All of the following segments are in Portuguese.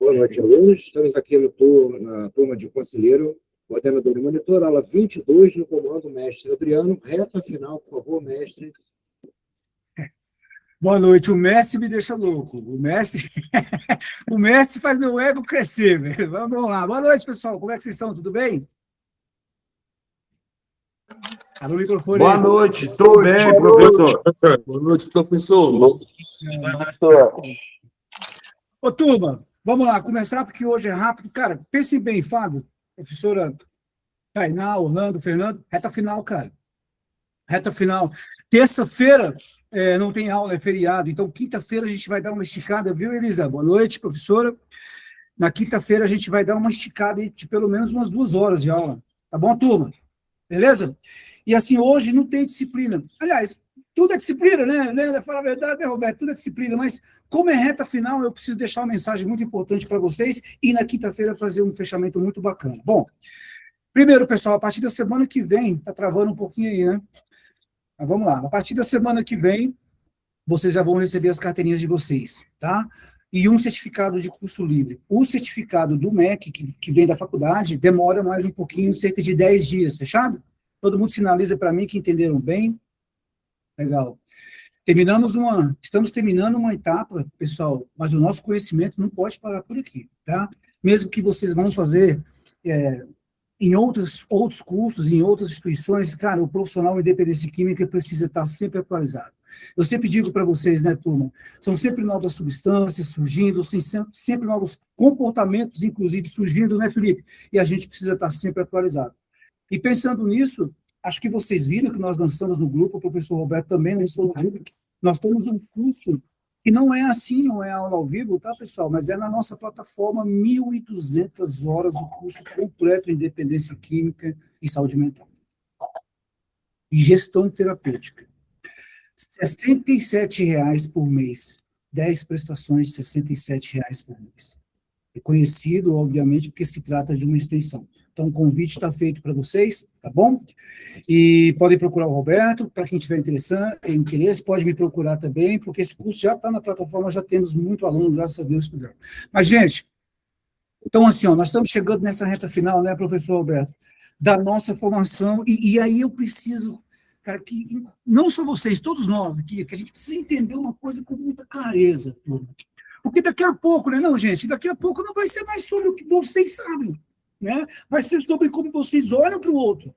Boa noite, alunos. Estamos aqui na turma de conselheiro, coordenador e monitor, aula 22, no comando, mestre Adriano. Reta final, por favor, mestre. Boa noite. O mestre me deixa louco. O mestre, o mestre faz meu ego crescer, velho. Vamos lá. Boa noite, pessoal. Como é que vocês estão? Tudo bem? Alô, microfone. Boa noite. Estou bem, professor. Boa noite, professor. Ô, turma, vamos lá. Começar porque hoje é rápido. Cara, pensem bem, Fábio, professora Tainá, Orlando, Fernando. Reta final, cara. Reta final. Terça-feira não tem aula, é feriado. Então, quinta-feira a gente vai dar uma esticada, viu, Elisa? Boa noite, professora. Na quinta-feira a gente vai dar uma esticada de pelo menos umas 2 horas de aula. Tá bom, turma? Beleza? E assim, hoje não tem disciplina. Aliás, tudo é disciplina, né? Fala a verdade, né, Roberto? Tudo é disciplina, mas como é reta final, eu preciso deixar uma mensagem muito importante para vocês e na quinta-feira fazer um fechamento muito bacana. Bom, primeiro, pessoal, a partir da semana que vem, tá travando um pouquinho aí, né? Mas vamos lá. A partir da semana que vem, vocês já vão receber as carteirinhas de vocês, tá? E um certificado de curso livre. O certificado do MEC, que vem da faculdade, demora mais um pouquinho, cerca de 10 dias, fechado? Todo mundo sinaliza para mim que entenderam bem. Legal. Estamos terminando uma etapa, pessoal, mas o nosso conhecimento não pode parar por aqui, tá? Mesmo que vocês vão fazer em outros cursos, em outras instituições, cara, o profissional em dependência química precisa estar sempre atualizado. Eu sempre digo para vocês, né, turma, são sempre novas substâncias surgindo, sempre novos comportamentos, inclusive, surgindo, né, Felipe? E a gente precisa estar sempre atualizado. E pensando nisso, acho que vocês viram que nós lançamos no grupo, o professor Roberto também lançou no grupo, nós temos um curso que não é assim, não é aula ao vivo, tá, pessoal? Mas é na nossa plataforma, 1.200 horas, o curso completo em dependência química e saúde mental. E gestão terapêutica. R$ 67,00 por mês. 10 prestações de R$ 67,00 por mês. Reconhecido, obviamente, porque se trata de uma extensão. Então, o convite está feito para vocês, tá bom? E podem procurar o Roberto, para quem tiver interesse, pode me procurar também, porque esse curso já está na plataforma, já temos muito aluno, graças a Deus, estudando. Mas, gente, então, assim, ó, nós estamos chegando nessa reta final, né, professor Roberto, da nossa formação, e aí eu preciso, cara, que não só vocês, todos nós aqui, que a gente precisa entender uma coisa com muita clareza, turma. Porque daqui a pouco, né, não, gente, daqui a pouco não vai ser mais sobre o que vocês sabem, né? Vai ser sobre como vocês olham para o outro.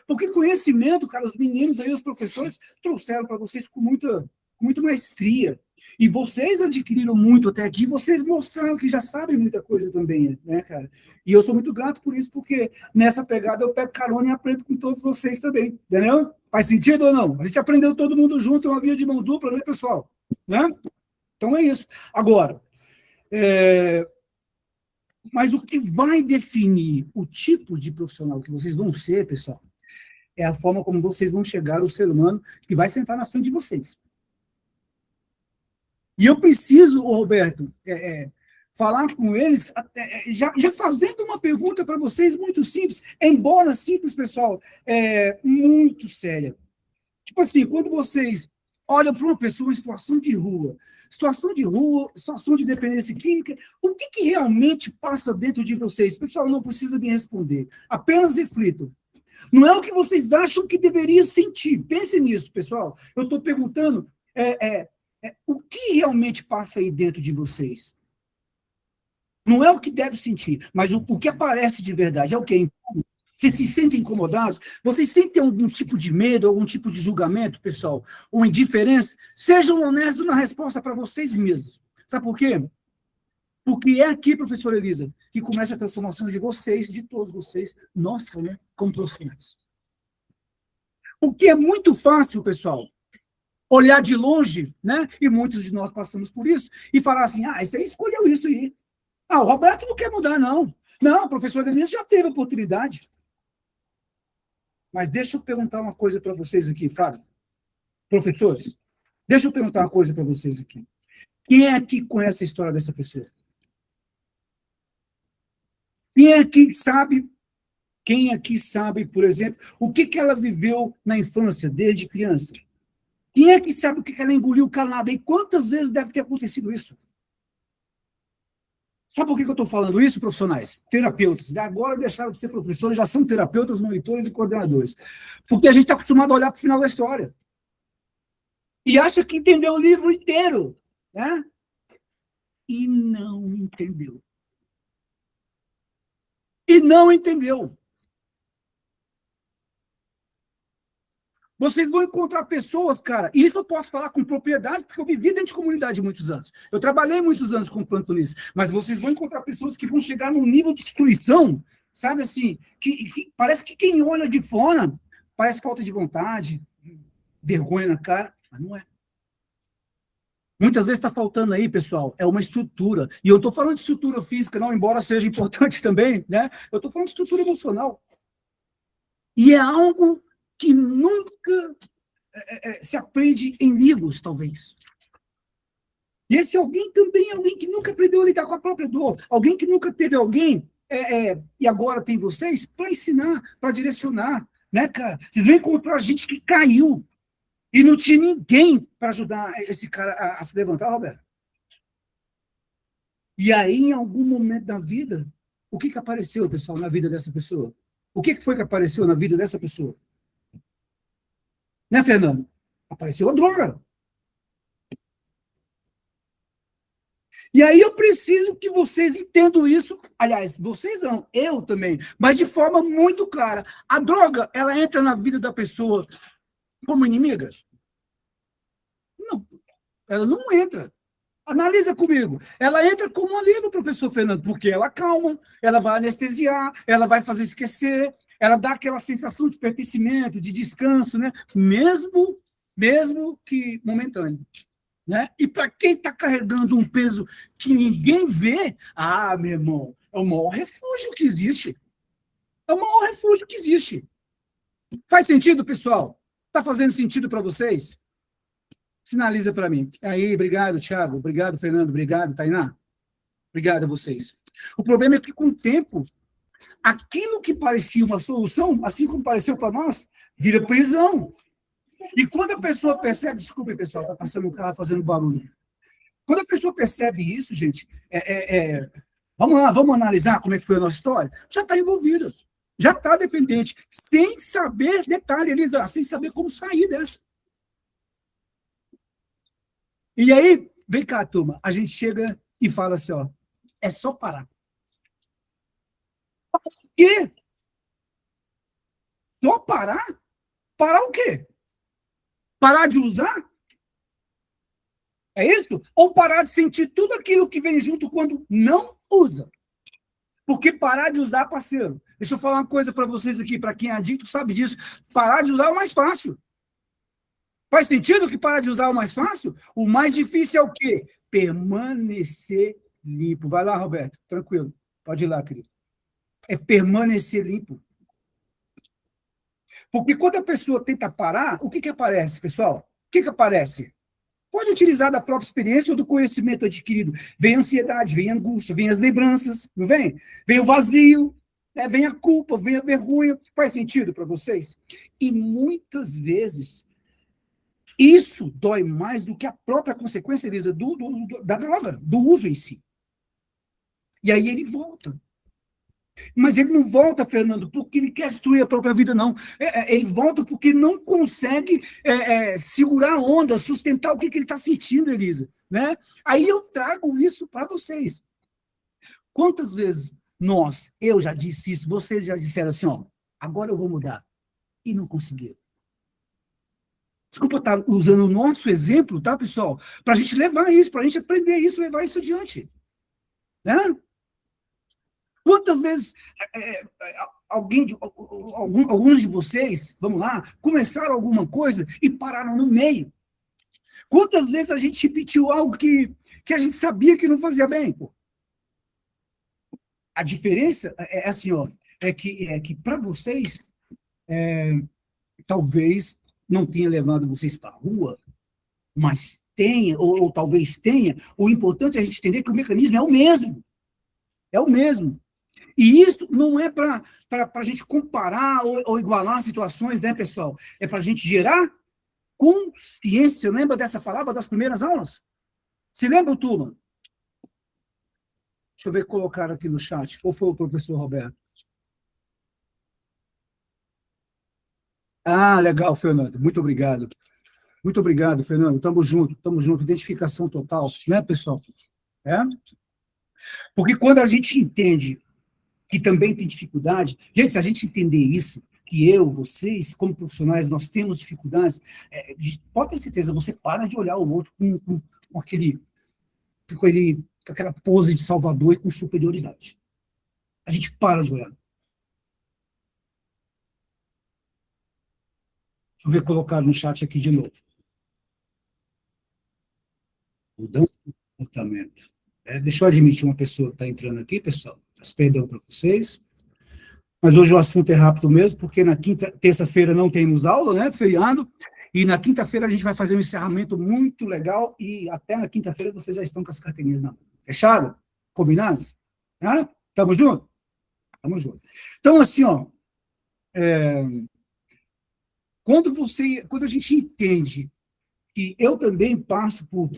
Porque conhecimento, cara, os meninos aí, os professores, trouxeram para vocês com muita maestria. E vocês adquiriram muito até aqui, vocês mostraram que já sabem muita coisa também, né, cara? E eu sou muito grato por isso, porque nessa pegada eu pego carona e aprendo com todos vocês também, entendeu? Faz sentido ou não? A gente aprendeu todo mundo junto, é uma via de mão dupla, né, pessoal? Né? Então é isso. Agora, mas o que vai definir o tipo de profissional que vocês vão ser, pessoal, é a forma como vocês vão chegar ao ser humano que vai sentar na frente de vocês. E eu preciso, Roberto, falar com eles, já fazendo uma pergunta para vocês muito simples, embora simples, pessoal, muito séria. Tipo assim, quando vocês olham para uma pessoa em situação de rua, situação de dependência química, o que realmente passa dentro de vocês? Pessoal, não precisa me responder, apenas reflitam. Não é o que vocês acham que deveria sentir. Pensem nisso, pessoal. Eu estou perguntando o que realmente passa aí dentro de vocês. Não é o que deve sentir, mas o que aparece de verdade. É o quê? Vocês se sentem incomodados? Vocês sentem algum tipo de medo, algum tipo de julgamento, pessoal? Ou indiferença? Sejam honestos na resposta para vocês mesmos. Sabe por quê? Porque é aqui, professora Elisa, que começa a transformação de vocês, de todos vocês, nossa, né, como profissionais. O que é muito fácil, pessoal, olhar de longe, né, e muitos de nós passamos por isso, e falar assim, esse aí escolheu isso aí. O Roberto não quer mudar, não. Não, a professora Elisa já teve oportunidade. Mas deixa eu perguntar uma coisa para vocês aqui, Fábio. Professores, deixa eu perguntar uma coisa para vocês aqui. Quem é que conhece a história dessa pessoa? Quem aqui sabe, por exemplo, o que ela viveu na infância, desde criança? Quem é que sabe o que ela engoliu calada? E quantas vezes deve ter acontecido isso? Sabe por que eu estou falando isso, profissionais? Terapeutas. Agora deixaram de ser professores, já são terapeutas, monitores e coordenadores. Porque a gente está acostumado a olhar para o final da história. E acha que entendeu o livro inteiro, né? E não entendeu. E não entendeu. Vocês vão encontrar pessoas, cara, e isso eu posso falar com propriedade, porque eu vivi dentro de comunidade muitos anos. Eu trabalhei muitos anos como plantonista, mas vocês vão encontrar pessoas que vão chegar num nível de destruição, sabe assim, que parece que quem olha de fora parece falta de vontade, vergonha na cara, mas não é. Muitas vezes está faltando aí, pessoal, é uma estrutura. E eu estou falando de estrutura física, não, embora seja importante também, né? Eu estou falando de estrutura emocional. E é algo que nunca se aprende em livros, talvez. E esse alguém também é alguém que nunca aprendeu a lidar com a própria dor. Alguém que nunca teve alguém, e agora tem vocês, para ensinar, para direcionar. Né, cara? Vocês vão encontrar gente que caiu e não tinha ninguém para ajudar esse cara a se levantar, Roberto. E aí, em algum momento da vida, o que apareceu, pessoal, na vida dessa pessoa? O que foi que apareceu na vida dessa pessoa? Né, Fernando? Apareceu a droga. E aí eu preciso que vocês entendam isso. Aliás, vocês não, eu também, mas de forma muito clara. A droga, ela entra na vida da pessoa como inimiga? Não, ela não entra. Analisa comigo. Ela entra como um alívio, professor Fernando, porque ela calma, ela vai anestesiar, ela vai fazer esquecer, ela dá aquela sensação de pertencimento, de descanso, né? Mesmo que momentâneo. Né? E para quem está carregando um peso que ninguém vê, meu irmão, é o maior refúgio que existe. É o maior refúgio que existe. Faz sentido, pessoal? Está fazendo sentido para vocês? Sinaliza para mim. Aí, obrigado, Thiago. Obrigado, Fernando. Obrigado, Tainá. Obrigado a vocês. O problema é que, com o tempo, aquilo que parecia uma solução, assim como pareceu para nós, vira prisão. E quando a pessoa percebe... Desculpe, pessoal, está passando um carro fazendo barulho. Quando a pessoa percebe isso, gente, vamos lá, vamos analisar como é que foi a nossa história? Já está envolvida. Já está dependente. Sem saber, detalhe, Elisa, sem saber como sair dessa. E aí, vem cá, turma, a gente chega e fala assim, ó, é só parar. Por quê? Só parar? Parar o quê? Parar de usar? É isso? Ou parar de sentir tudo aquilo que vem junto quando não usa? Porque parar de usar, parceiro, deixa eu falar uma coisa para vocês aqui, para quem é adicto sabe disso, parar de usar é o mais fácil. Faz sentido que parar de usar é o mais fácil? O mais difícil é o quê? Permanecer limpo. Vai lá, Roberto, tranquilo. Pode ir lá, querido. É permanecer limpo. Porque quando a pessoa tenta parar, o que aparece, pessoal? O que aparece? Pode utilizar da própria experiência ou do conhecimento adquirido. Vem a ansiedade, vem a angústia, vem as lembranças, não vem? Vem o vazio, vem a culpa, vem a vergonha. Faz sentido para vocês? E muitas vezes isso dói mais do que a própria consequência, Elisa, da droga, do uso em si. E aí ele volta. Mas ele não volta, Fernando, porque ele quer destruir a própria vida, não. Ele volta porque não consegue segurar a onda, sustentar o que ele está sentindo, Elisa. Né? Aí eu trago isso para vocês. Quantas vezes eu já disse isso, vocês já disseram assim, ó, agora eu vou mudar, e não conseguiram. Desculpa estar usando o nosso exemplo, tá, pessoal? Para a gente levar isso, para a gente aprender isso, levar isso adiante. Né? Quantas vezes alguns de vocês, vamos lá, começaram alguma coisa e pararam no meio? Quantas vezes a gente repetiu algo que a gente sabia que não fazia bem? Pô? A diferença é assim, ó, é que para vocês, talvez não tenha levado vocês para a rua, mas tenha, ou talvez tenha. O importante é a gente entender que o mecanismo é o mesmo. É o mesmo. E isso não é para a gente comparar ou igualar situações, né, pessoal? É para a gente gerar consciência. Lembra dessa palavra das primeiras aulas? Se lembra, turma? Deixa eu ver colocar aqui no chat. Qual foi o professor Roberto? Ah, legal, Fernando. Muito obrigado. Muito obrigado, Fernando. Tamo junto, tamo junto. Identificação total, né, pessoal? É? Porque quando a gente entende que também tem dificuldade, gente, se a gente entender isso, que eu, vocês, como profissionais, nós temos dificuldades, pode ter certeza, você para de olhar o outro com com aquela pose de salvador e com superioridade. A gente para de olhar. Deixa eu ver colocar no chat aqui de novo. Mudança de comportamento. Deixa eu admitir uma pessoa que está entrando aqui, pessoal. Peço perdão para vocês. Mas hoje o assunto é rápido mesmo, porque na terça-feira não temos aula, né? Feriado. E na quinta-feira a gente vai fazer um encerramento muito legal. E até na quinta-feira vocês já estão com as carteirinhas na mão. Fechado? Combinados? Tamo junto? Tamo junto. Então, assim, ó. Quando a gente entende que eu também passo por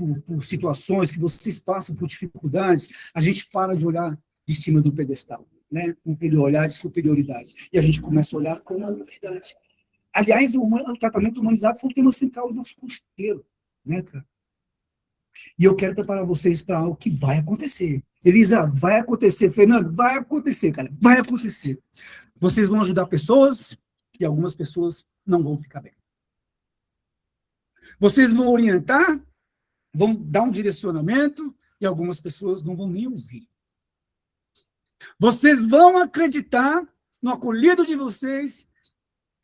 situações, que vocês passam por dificuldades, a gente para de olhar de cima do pedestal, né? Com aquele olhar de superioridade. E a gente começa a olhar com a humanidade. Aliás, o tratamento humanizado foi o tema central do nosso curso inteiro, né, cara? E eu quero preparar vocês para algo que vai acontecer. Elisa, vai acontecer. Fernando, vai acontecer, cara. Vai acontecer. Vocês vão ajudar pessoas e algumas pessoas não vão ficar bem. Vocês vão orientar, vão dar um direcionamento e algumas pessoas não vão nem ouvir. Vocês vão acreditar no acolhido de vocês,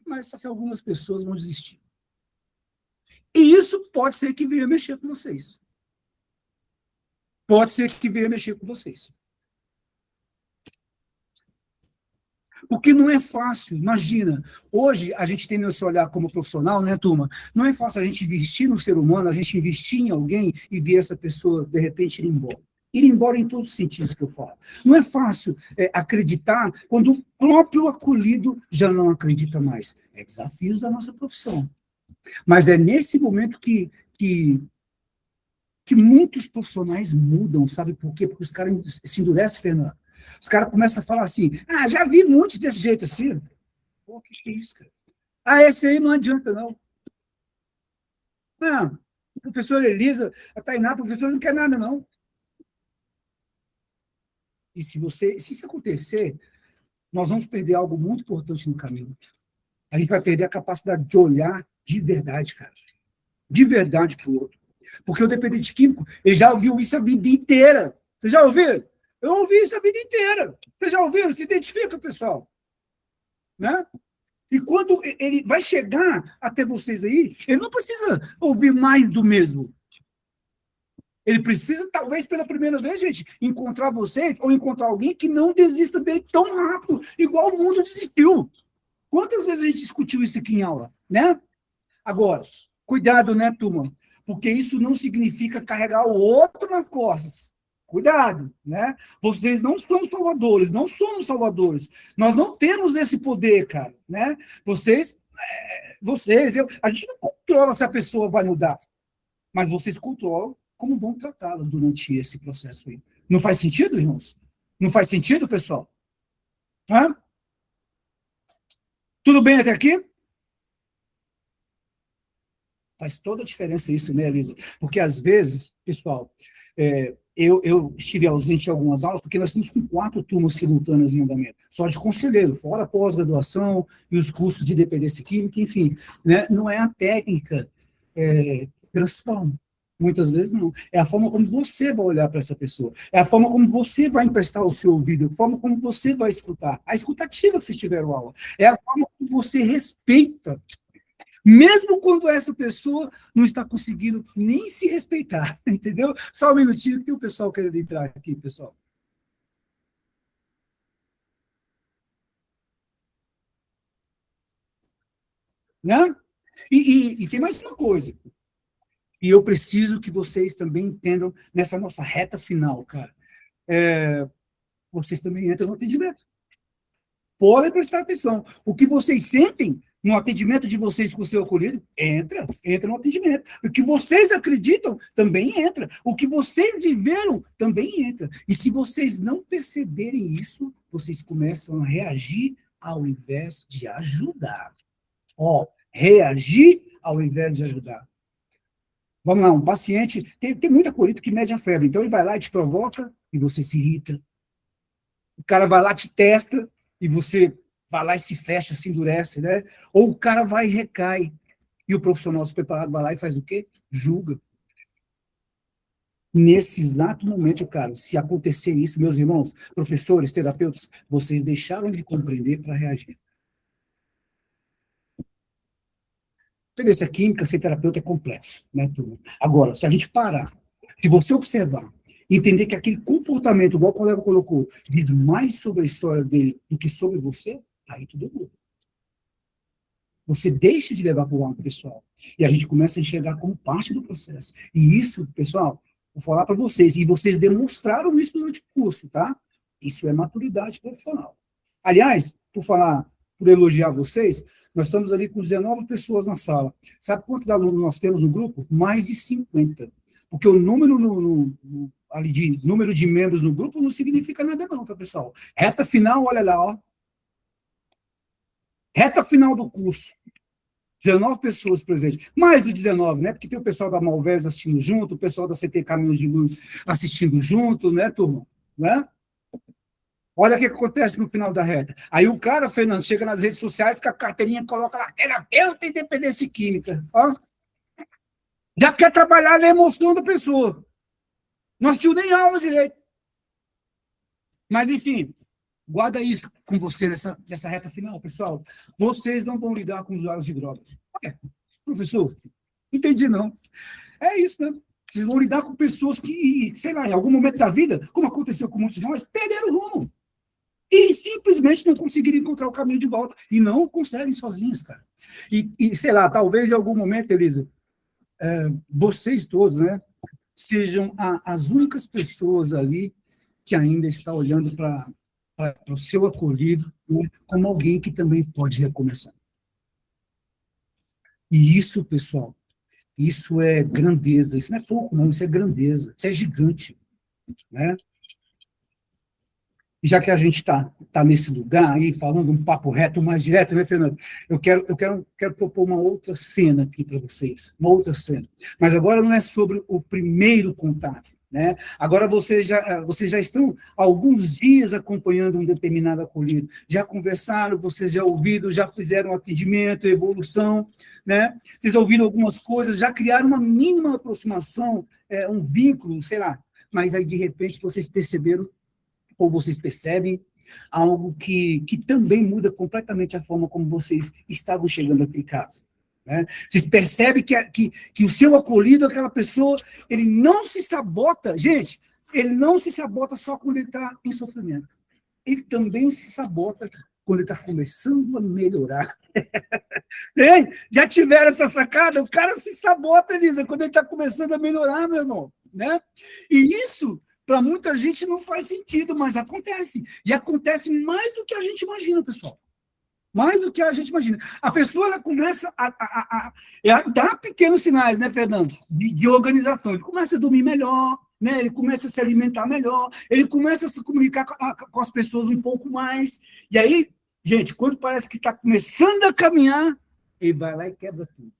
mas só que algumas pessoas vão desistir. E isso pode ser que venha mexer com vocês. Pode ser que venha mexer com vocês. Porque não é fácil, imagina, hoje a gente tem esse olhar como profissional, né, turma? Não é fácil a gente investir no ser humano, a gente investir em alguém e ver essa pessoa, de repente, ir embora. Ir embora em todos os sentidos que eu falo. Não é fácil acreditar quando o próprio acolhido já não acredita mais. É desafios da nossa profissão. Mas é nesse momento que muitos profissionais mudam, sabe por quê? Porque os caras se endurecem, Fernando. Os caras começam a falar assim, já vi muitos desse jeito assim. Pô, que é isso, cara? Esse aí não adianta, não. Não, a professora Elisa, a Tainá, a professora não quer nada, não. E se isso acontecer, nós vamos perder algo muito importante no caminho. A gente vai perder a capacidade de olhar de verdade, cara. De verdade para o outro. Porque o dependente químico, ele já ouviu isso a vida inteira. Você já ouviu? Eu ouvi isso a vida inteira. Vocês já ouviram? Se identifica, pessoal. Né? E quando ele vai chegar até vocês aí, ele não precisa ouvir mais do mesmo. Ele precisa, talvez, pela primeira vez, gente, encontrar vocês ou encontrar alguém que não desista dele tão rápido, igual o mundo desistiu. Quantas vezes a gente discutiu isso aqui em aula, né? Agora, cuidado, né, turma? Porque isso não significa carregar o outro nas costas. Cuidado, né? Vocês não são salvadores, não somos salvadores. Nós não temos esse poder, cara, né? A gente não controla se a pessoa vai mudar, mas vocês controlam como vão tratá-la durante esse processo aí. Não faz sentido, irmãos? Não faz sentido, pessoal? Tudo bem até aqui? Faz toda a diferença isso, né, Elisa? Porque, às vezes, pessoal, eu estive ausente em algumas aulas, porque nós estamos com 4 turmas simultâneas em andamento, só de conselheiro, fora a pós-graduação e os cursos de dependência química, enfim. Né? Não é a técnica que transforma. Muitas vezes não. É a forma como você vai olhar para essa pessoa. É a forma como você vai emprestar o seu ouvido. A forma como você vai escutar. A escutativa que vocês tiveram aula. É a forma como você respeita. Mesmo quando essa pessoa não está conseguindo nem se respeitar. Entendeu? Só um minutinho que tem o pessoal querendo entrar aqui, pessoal. Né? E tem mais uma coisa. E eu preciso que vocês também entendam nessa nossa reta final, cara. Vocês também entram no atendimento. Podem prestar atenção. O que vocês sentem no atendimento de vocês com o seu acolhido? Entra no atendimento. O que vocês acreditam também entra. O que vocês viveram também entra. E se vocês não perceberem isso, vocês começam a reagir ao invés de ajudar. Reagir ao invés de ajudar. Vamos lá, um paciente, tem muito acolhido que mede a febre, então ele vai lá e te provoca e você se irrita. O cara vai lá, te testa e você vai lá e se fecha, se endurece, né? Ou o cara vai e recai. E o profissional preparado vai lá e faz o quê? Julga. Nesse exato momento, cara, se acontecer isso, meus irmãos, professores, terapeutas, vocês deixaram de compreender para reagir. Tendência química, ser terapeuta é complexo, né, turma? Agora, se a gente parar, se você observar, entender que aquele comportamento, igual o colega colocou, diz mais sobre a história dele do que sobre você, aí tudo muda. Você deixa de levar para o lado pessoal. E a gente começa a enxergar como parte do processo. E isso, pessoal, vou falar para vocês, e vocês demonstraram isso durante o curso, tá? Isso é maturidade profissional. Aliás, por elogiar vocês, nós estamos ali com 19 pessoas na sala. Sabe quantos alunos nós temos no grupo? Mais de 50. Porque o número ali de número de membros no grupo não significa nada não, tá, pessoal? Reta final, olha lá, ó. Reta final do curso. 19 pessoas presentes. Mais do 19, né? Porque tem o pessoal da Malvés assistindo junto, o pessoal da CT Caminhos de Luz assistindo junto, né, turma? Né? Olha o que acontece no final da reta. Aí o cara, Fernando, chega nas redes sociais com a carteirinha, coloca lá, terapeuta em dependência química. Ó. Já quer trabalhar na emoção da pessoa. Não assistiu nem aula direito. Mas, enfim, guarda isso com você nessa reta final, pessoal. Vocês não vão lidar com usuários de drogas. Professor, entendi não. É isso mesmo. Vocês vão lidar com pessoas que, sei lá, em algum momento da vida, como aconteceu com muitos de nós, perderam o rumo. E simplesmente não conseguiram encontrar o caminho de volta. E não conseguem sozinhas, cara. E sei lá, talvez em algum momento, Elisa, vocês todos, né, sejam as únicas pessoas ali que ainda estão olhando para o seu acolhido, né, como alguém que também pode recomeçar. E isso, pessoal, isso é grandeza. Isso não é pouco, não. Isso é grandeza. Isso é gigante, né? E já que a gente está nesse lugar aí, falando um papo reto, mais direto, né, Fernando? Eu quero propor uma outra cena aqui para vocês, uma outra cena. Mas agora não é sobre o primeiro contato, né? Agora vocês já estão há alguns dias acompanhando um determinado acolhido, já conversaram, vocês já ouviram, já fizeram atendimento, evolução, né? Vocês ouviram algumas coisas, já criaram uma mínima aproximação, um vínculo, sei lá, mas aí de repente vocês perceberam ou vocês percebem algo que também muda completamente a forma como vocês estavam chegando àquele caso. Né? Vocês percebem que o seu acolhido, aquela pessoa, ele não se sabota, gente, ele não se sabota só quando ele está em sofrimento. Ele também se sabota quando ele está começando a melhorar. Já tiveram essa sacada? O cara se sabota, Elisa, quando ele está começando a melhorar, meu irmão. Né? E isso, para muita gente, não faz sentido, mas acontece. E acontece mais do que a gente imagina, pessoal. Mais do que a gente imagina. A pessoa ela começa a dar pequenos sinais, né, Fernando? De organização. Ele começa a dormir melhor, né? Ele começa a se alimentar melhor, ele começa a se comunicar com as pessoas um pouco mais. E aí, gente, quando parece que está começando a caminhar, ele vai lá e quebra tudo.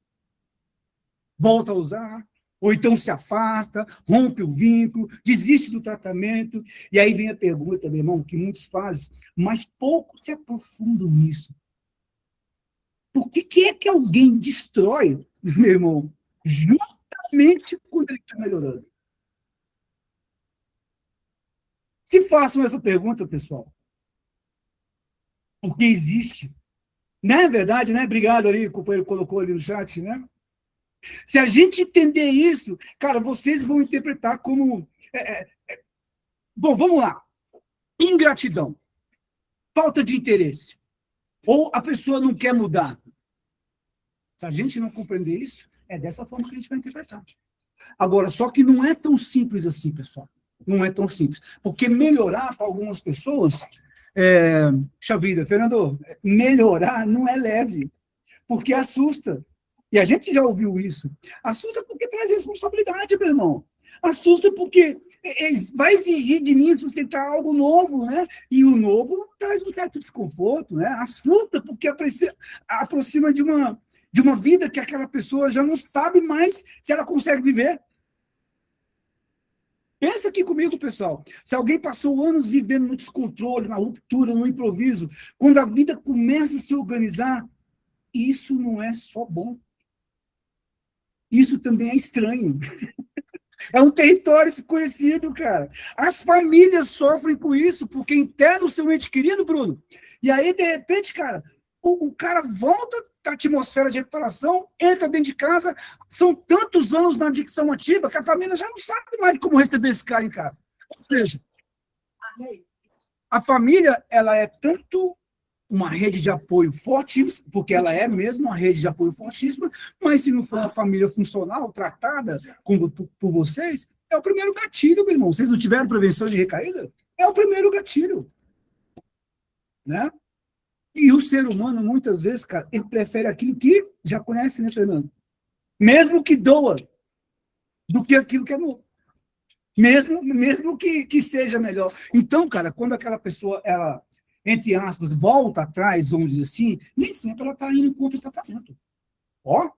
Volta a usar, ou então se afasta, rompe o vínculo, desiste do tratamento. E aí vem a pergunta, meu irmão, que muitos fazem, mas poucos se aprofundam nisso. Por que é que alguém destrói, meu irmão, justamente quando ele está melhorando? Se façam essa pergunta, pessoal. Porque existe. Não é verdade, né? Obrigado ali, o companheiro colocou ali no chat, né? Se a gente entender isso, cara, vocês vão interpretar como... Bom, vamos lá. Ingratidão. Falta de interesse. Ou a pessoa não quer mudar. Se a gente não compreender isso, é dessa forma que a gente vai interpretar. Agora, só que não é tão simples assim, pessoal. Não é tão simples. Porque melhorar para algumas pessoas... Puxa vida, Fernando, melhorar não é leve. porque assusta. E a gente já ouviu isso. Assusta porque traz responsabilidade, meu irmão. Assusta porque vai exigir de mim sustentar algo novo, né? E o novo traz um certo desconforto, né? Assusta porque aproxima de uma vida que aquela pessoa já não sabe mais se ela consegue viver. Pensa aqui comigo, pessoal. Se alguém passou anos vivendo no descontrole, na ruptura, no improviso, quando a vida começa a se organizar, isso não é só bom. Isso também é estranho. É um território desconhecido, cara. As famílias sofrem com isso, porque interna o seu ente querido, Bruno. E aí, de repente, cara, o cara volta da atmosfera de reparação, entra dentro de casa, são tantos anos na adicção ativa que a família já não sabe mais como receber esse cara em casa. Ou seja, a família, ela é tanto uma rede de apoio fortíssima, porque ela é mesmo uma rede de apoio fortíssima, mas se não for uma família funcional, tratada por vocês, é o primeiro gatilho, meu irmão. Vocês não tiveram prevenção de recaída? É o primeiro gatilho. Né? E o ser humano, muitas vezes, cara, ele prefere aquilo que já conhece, né, Fernando? Mesmo que doa, do que aquilo que é novo. Mesmo que seja melhor. Então, cara, quando aquela pessoa, ela, entre aspas, volta atrás, vamos dizer assim, nem sempre ela está indo contra o tratamento. Ó,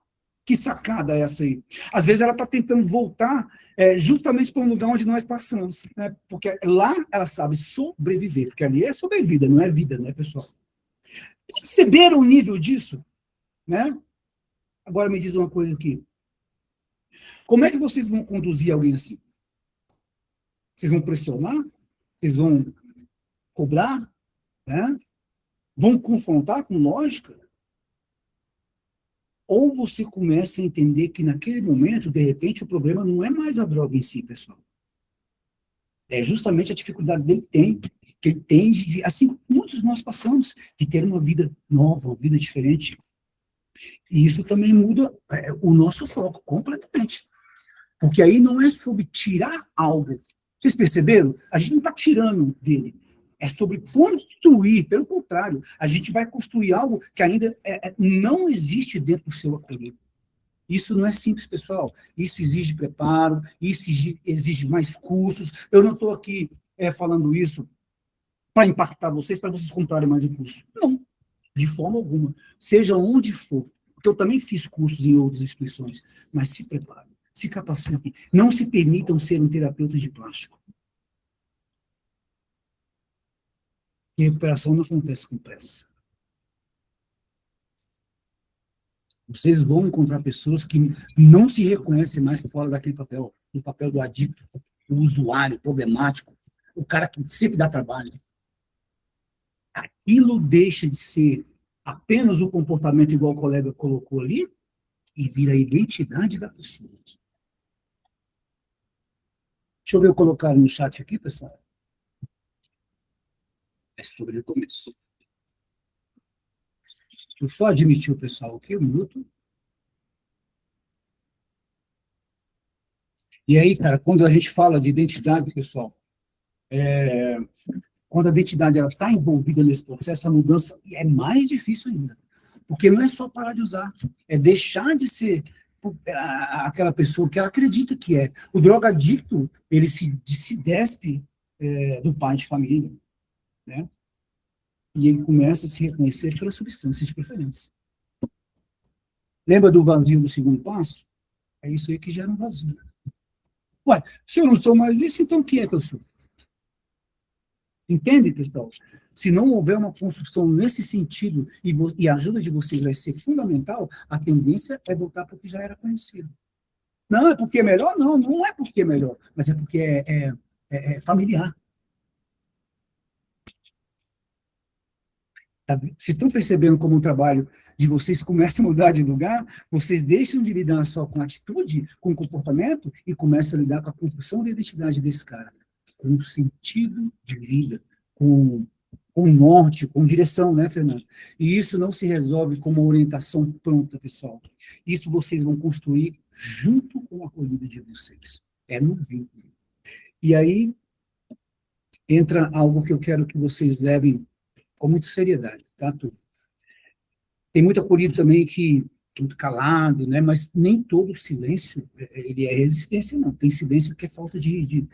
que sacada é essa aí. Às vezes ela está tentando voltar justamente para um lugar onde nós passamos, né? Porque lá ela sabe sobreviver, porque ali é sobrevida, não é vida, né, pessoal? Perceberam o nível disso? Né? Agora me diz uma coisa aqui. Como é que vocês vão conduzir alguém assim? Vocês vão pressionar? Vocês vão cobrar? Né? Vão confrontar com lógica? Ou você começa a entender que naquele momento, de repente, o problema não é mais a droga em si, pessoal. É justamente a dificuldade que ele tem, assim como muitos de nós passamos, de ter uma vida nova, uma vida diferente. E isso também muda o nosso foco completamente. Porque aí não é sobre tirar algo. Vocês perceberam? A gente não está tirando dele. É sobre construir. Pelo contrário, a gente vai construir algo que ainda não existe dentro do seu acolhimento. Isso não é simples, pessoal. Isso exige preparo, isso exige mais cursos. Eu não estou aqui falando isso para impactar vocês, para vocês comprarem mais um curso. Não, de forma alguma. Seja onde for. Porque eu também fiz cursos em outras instituições. Mas se preparem, se capacitem. Não se permitam ser um terapeuta de plástico. E recuperação não acontece com pressa. Vocês vão encontrar pessoas que não se reconhecem mais fora daquele papel, no papel do adicto, o usuário problemático, o cara que sempre dá trabalho. Aquilo deixa de ser apenas o comportamento igual o colega colocou ali e vira a identidade da pessoa. Deixa eu ver eu colocar no chat aqui, pessoal. É sobre o começo. Eu só admitir o pessoal aqui, um minuto. E aí, cara, quando a gente fala de identidade, pessoal, quando a identidade ela está envolvida nesse processo, a mudança é mais difícil ainda. Porque não é só parar de usar, é deixar de ser aquela pessoa que ela acredita que é. O drogadicto, ele se despe do pai de família, né? E ele começa a se reconhecer pelas substâncias de preferência. Lembra do vazio do segundo passo? É isso aí que gera um vazio. Ué, se eu não sou mais isso, então o que é que eu sou? Entende, pessoal? Se não houver uma construção nesse sentido, e a ajuda de vocês vai ser fundamental, a tendência é voltar para o que já era conhecido. Não, é porque é melhor? Não, não é porque é melhor, mas é porque é familiar. Tá? Vocês estão percebendo como o trabalho de vocês começa a mudar de lugar? Vocês deixam de lidar só com atitude, com comportamento, e começam a lidar com a construção da identidade desse cara, com o sentido de vida, com norte, com direção, né, Fernando? E isso não se resolve com uma orientação pronta, pessoal. Isso vocês vão construir junto com a acolhida de vocês. É no vínculo. E aí entra algo que eu quero que vocês levem com muita seriedade, tá, turma? Tem muito acolhido também que é muito calado, né? Mas nem todo silêncio ele é resistência, não. Tem silêncio que é falta de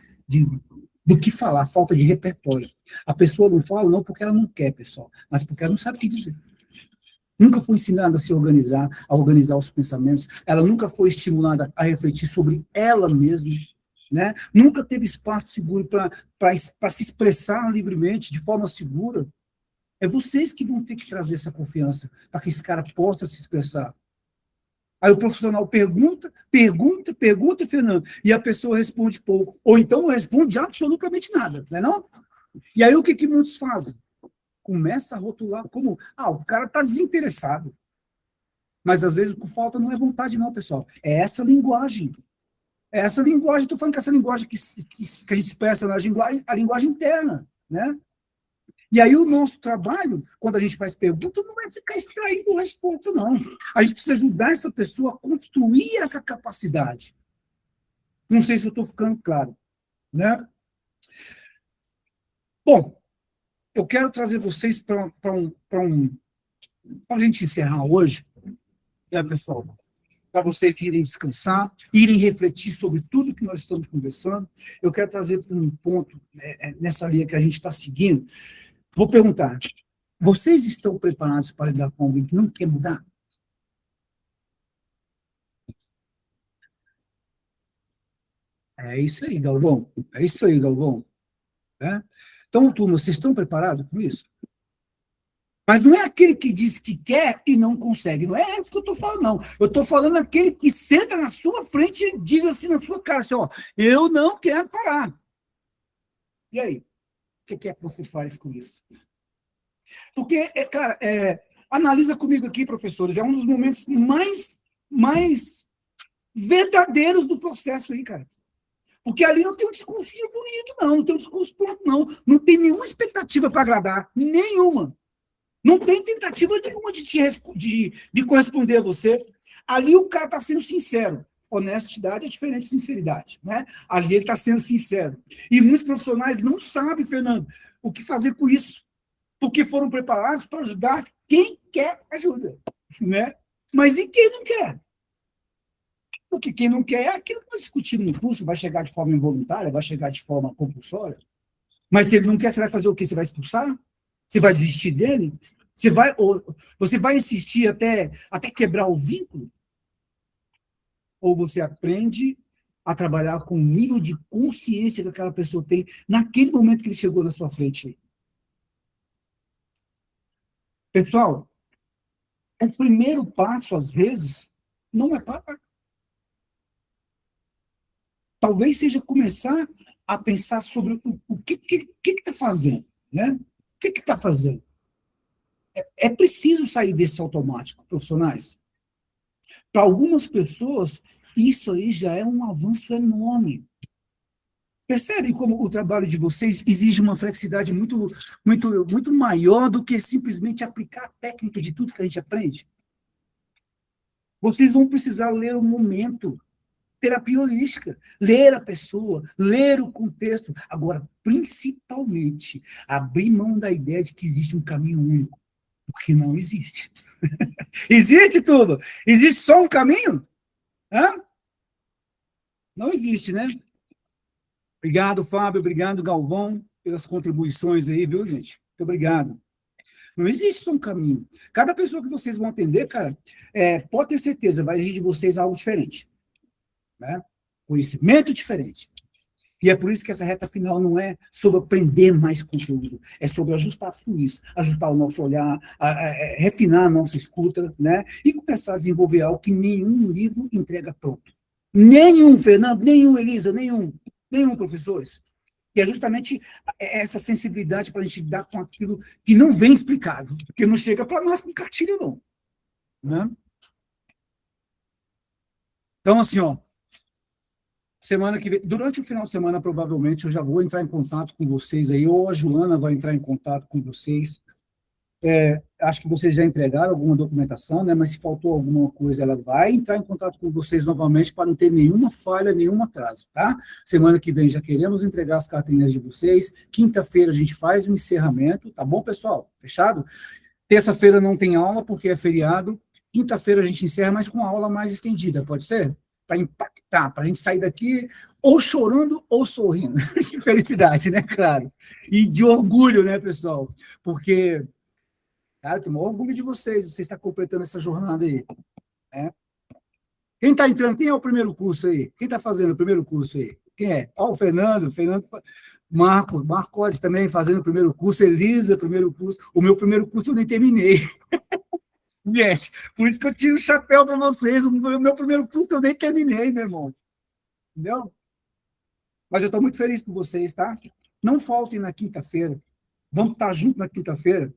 do que falar, falta de repertório. A pessoa não fala não porque ela não quer, pessoal, mas porque ela não sabe o que dizer. Nunca foi ensinada a se organizar, a organizar os pensamentos, ela nunca foi estimulada a refletir sobre ela mesma, né? Nunca teve espaço seguro para se expressar livremente, de forma segura. É vocês que vão ter que trazer essa confiança para que esse cara possa se expressar. Aí o profissional pergunta, Fernando, e a pessoa responde pouco. Ou então não responde absolutamente nada, não é não? E aí o que muitos fazem? Começa a rotular como, o cara está desinteressado. Mas às vezes o que falta não é vontade não, pessoal. É essa linguagem. É essa linguagem, estou falando que essa linguagem que a gente expressa na linguagem, a linguagem interna, né? E aí o nosso trabalho, quando a gente faz pergunta, não é ficar extraindo resposta, não. A gente precisa ajudar essa pessoa a construir essa capacidade. Não sei se eu estou ficando claro, né? Bom, eu quero trazer vocês para a gente encerrar hoje, né, pessoal? Para vocês irem descansar, irem refletir sobre tudo que nós estamos conversando. Eu quero trazer para um ponto, nessa linha que a gente está seguindo. Vou perguntar, vocês estão preparados para lidar com alguém que não quer mudar? É isso aí, Galvão. É isso aí, Galvão. Né? Então, turma, vocês estão preparados com isso? Mas não é aquele que diz que quer e não consegue. Não é esse que eu estou falando, não. Eu estou falando aquele que senta na sua frente e diz assim na sua cara, assim, eu não quero parar. E aí? O que é que você faz com isso? Porque, cara, analisa comigo aqui, professores, é um dos momentos mais verdadeiros do processo aí, cara. Porque ali não tem um discursinho bonito, não tem um discurso pronto, não tem nenhuma expectativa para agradar, nenhuma. Não tem tentativa nenhuma de corresponder a você. Ali o cara está sendo sincero. Honestidade é diferente de sinceridade, né? Ali ele está sendo sincero. E muitos profissionais não sabem, Fernando, o que fazer com isso. Porque foram preparados para ajudar quem quer ajuda, né? Mas e quem não quer? Porque quem não quer é aquilo que nós discutimos no curso, vai chegar de forma involuntária, vai chegar de forma compulsória. Mas se ele não quer, você vai fazer o quê? Você vai expulsar? Você vai desistir dele? Você vai insistir até quebrar o vínculo? Ou você aprende a trabalhar com o nível de consciência que aquela pessoa tem naquele momento que ele chegou na sua frente? Pessoal, o primeiro passo, às vezes, não é parar. Talvez seja começar a pensar sobre o que está fazendo, né? O que está fazendo? É preciso sair desse automático, profissionais. Para algumas pessoas, isso aí já é um avanço enorme. Percebem como o trabalho de vocês exige uma flexibilidade muito maior do que simplesmente aplicar a técnica de tudo que a gente aprende? Vocês vão precisar ler o momento, terapia holística, ler a pessoa, ler o contexto. Agora, principalmente, abrir mão da ideia de que existe um caminho único, porque não existe. Existe tudo? Existe só um caminho? Hã? Não existe, né? Obrigado, Fábio, obrigado, Galvão, pelas contribuições aí, viu, gente? Muito obrigado. Não existe só um caminho. Cada pessoa que vocês vão atender, cara, pode ter certeza, vai exigir de vocês algo diferente. Né? Conhecimento diferente. E é por isso que essa reta final não é sobre aprender mais conteúdo, é sobre ajustar tudo isso, ajustar o nosso olhar, refinar a nossa escuta, né? E começar a desenvolver algo que nenhum livro entrega pronto. Nenhum, Fernando, nenhum, Elisa, nenhum, professores. E é justamente essa sensibilidade para a gente lidar com aquilo que não vem explicado, porque não chega para nós com cartilha, não. Né? Então, assim, semana que vem, durante o final de semana, provavelmente, eu já vou entrar em contato com vocês aí, ou a Joana vai entrar em contato com vocês. Acho que vocês já entregaram alguma documentação, né? Mas se faltou alguma coisa, ela vai entrar em contato com vocês novamente para não ter nenhuma falha, nenhum atraso, tá? Semana que vem já queremos entregar as carteirinhas de vocês. Quinta-feira a gente faz o encerramento, tá bom, pessoal? Fechado? Terça-feira não tem aula, porque é feriado. Quinta-feira a gente encerra, mas com aula mais estendida, pode ser? Para impactar, para a gente sair daqui ou chorando ou sorrindo. De felicidade, né, claro? E de orgulho, né, pessoal? Porque, cara, eu tenho maior orgulho de vocês, você está completando essa jornada aí. Né? Quem está entrando? Quem é o primeiro curso aí? Quem está fazendo o primeiro curso aí? Quem é? Ó, o Fernando, Marcos também fazendo o primeiro curso, Elisa, primeiro curso. O meu primeiro curso eu nem terminei. Gente, por isso que eu tiro o chapéu para vocês. O meu primeiro curso eu nem terminei, meu irmão. Entendeu? Mas eu estou muito feliz por vocês, tá? Não faltem na quinta-feira. Vamos estar juntos na quinta-feira,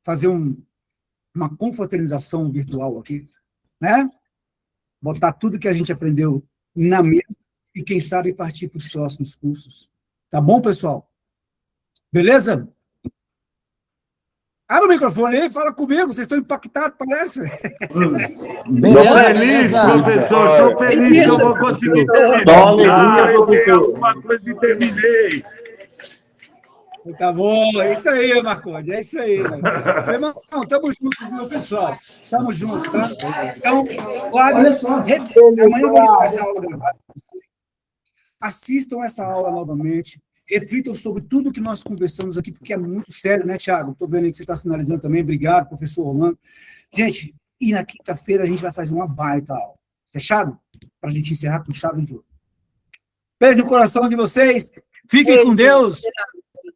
fazer uma confraternização virtual aqui, né? Botar tudo que a gente aprendeu na mesa e, quem sabe, partir para os próximos cursos. Tá bom, pessoal? Beleza? Abre o microfone aí, fala comigo. Vocês estão impactados, parece? Estou feliz, professor. Estou feliz que eu vou conseguir Só alegria, eu sei professor. alguma coisa e terminei. Tá bom, é isso aí, Marcondes, é isso aí. Irmão, tamo junto, meu pessoal. Tamo junto, tá? Então, claro, amanhã eu vou essa aula gravada. Assistam essa aula novamente, reflitam sobre tudo que nós conversamos aqui, porque é muito sério, né, Thiago? Estou vendo aí que você está sinalizando também. Obrigado, professor Rolando. Gente, e na quinta-feira a gente vai fazer uma baita aula. Fechado? Para a gente encerrar com chave de ouro. Beijo no coração de vocês. Fiquem com Deus.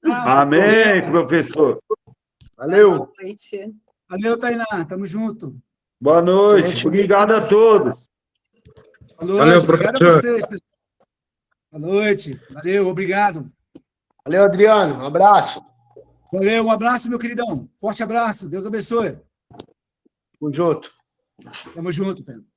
Amém, professor. Valeu. Valeu, Tainá. Tamo junto. Boa noite. Obrigado a todos. Boa noite. Valeu, Obrigado a professor. vocês, pessoal. Boa noite. Valeu, obrigado. Valeu, Adriano. Um abraço. Valeu, um abraço, meu queridão. Forte abraço. Deus abençoe. Tamo junto. Tamo junto, Pedro.